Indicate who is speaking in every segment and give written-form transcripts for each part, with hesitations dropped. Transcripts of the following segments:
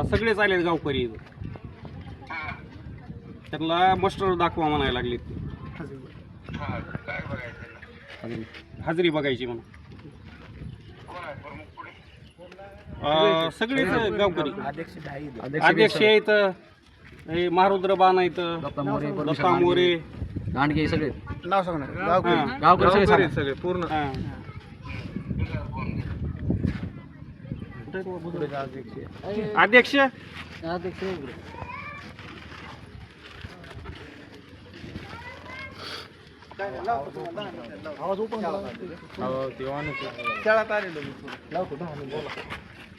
Speaker 1: सगळेच आले गावकरी इथं. त्यांना मास्टर दाखवा म्हणायला लागले हजेरी बघायची म्हणून. सगळेच गावकरी अध्यक्ष आहेत, महारुद्र बाण आहेत, दत्ता मोरे,
Speaker 2: दांडगे सगळे
Speaker 3: नाव सांग ना.
Speaker 2: गावकरी सगळे
Speaker 3: सगळे पूर्ण
Speaker 1: अध्यक्ष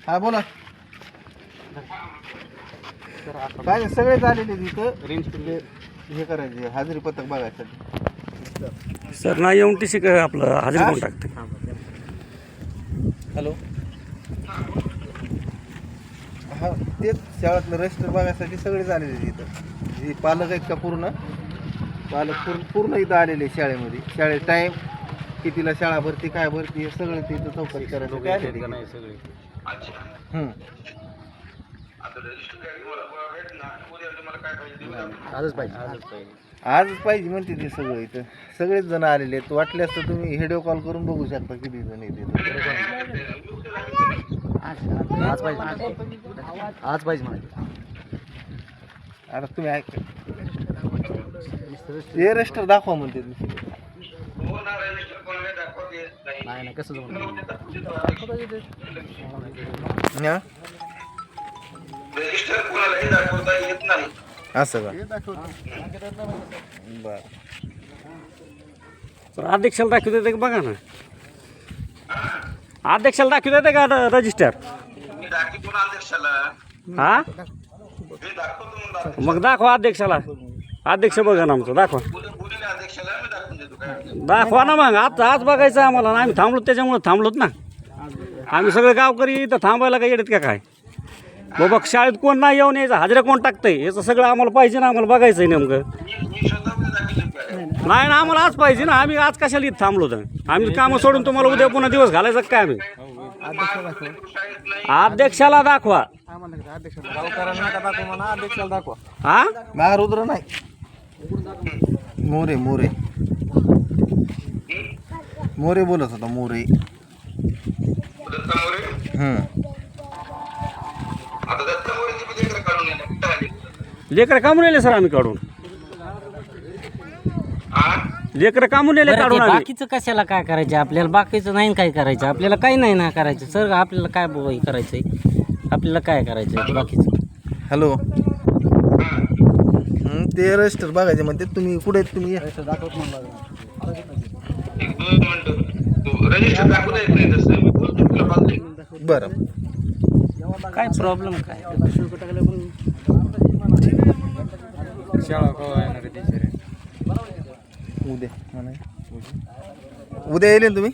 Speaker 3: हा बोला. काय सगळेच आलेले तिथं
Speaker 1: रेंज
Speaker 3: हे करायचे हजेरी पत्रक बघायसाठी.
Speaker 4: सर ना येऊन टी सी आपलं हजेरी करून टाकते.
Speaker 3: हॅलो हा तेच शाळेतलं रजिस्टर बघायसाठी सगळेच आलेले तिथं. हे पालक आहेत का पूर्ण पालक पूर्ण इथं आलेले शाळेमध्ये. शाळेत टाईम कितीला शाळा भरती काय भरती हे सगळं तिथं चौकशी करायचं
Speaker 2: आजच पाहिजे.
Speaker 3: आजच पाहिजे म्हणते ते सगळं. इथं सगळेच जण आलेले आहेत. वाटले असतं तुम्ही व्हिडिओ कॉल करून बघू शकता किती जण येते.
Speaker 2: आज पाहिजे आज पाहिजे म्हणाले.
Speaker 3: आता तुम्ही ऐका हे रजिस्टर दाखवा म्हणते
Speaker 2: नाही नाही कसं
Speaker 3: असं का बर.
Speaker 4: सर अध्यक्षाला दाखवता येते का बघा ना. अध्यक्षाला दाखवता येते का रजिस्टर. हा मग दाखवा अध्यक्षाला. अध्यक्ष बघा ना आमचं दाखवा. दाखवा ना मग. आज बघायचं आम्हाला. आम्ही थांबलो त्याच्यामुळे थांबलोत ना. आम्ही सगळे गावकरी इथं थांबायला काय येतात का काय. बाबा शाळेत कोण नाही येऊन यायचं हाजऱ्या कोण टाकतंय याचं सगळं आम्हाला पाहिजे ना. आम्हाला बघायचं आहे नेमकं. नाही ना आम्हाला आज पाहिजे ना. आम्ही आज कशाला इथं थांबलो तर. आम्ही कामं सोडून तुम्हाला उद्या पुन्हा दिवस घालायचं काय आम्ही. अध्यक्षाला दाखवा. हा
Speaker 3: महारुद्र नाही मोरे मोरे मोरे बोलत होता मोरे.
Speaker 4: लेकरं कामून येले सर आम्ही काढून. लेकरं कामून येले काढून आम्ही.
Speaker 5: बाकीचं कशाला काय करायचं आपल्याला. बाकीचं नाही काय करायचं आपल्याला. काही नाही ना करायचं सर. आपल्याला काय बाबा करायचंय. आपल्याला काय करायचं बाकीचं.
Speaker 3: हॅलो ते रजिस्टर बघायचे म्हणते. तुम्ही कुठे आहेत तुम्ही. बरं
Speaker 5: काय प्रॉब्लेम काय.
Speaker 3: उद्या उद्या येईल तुम्ही.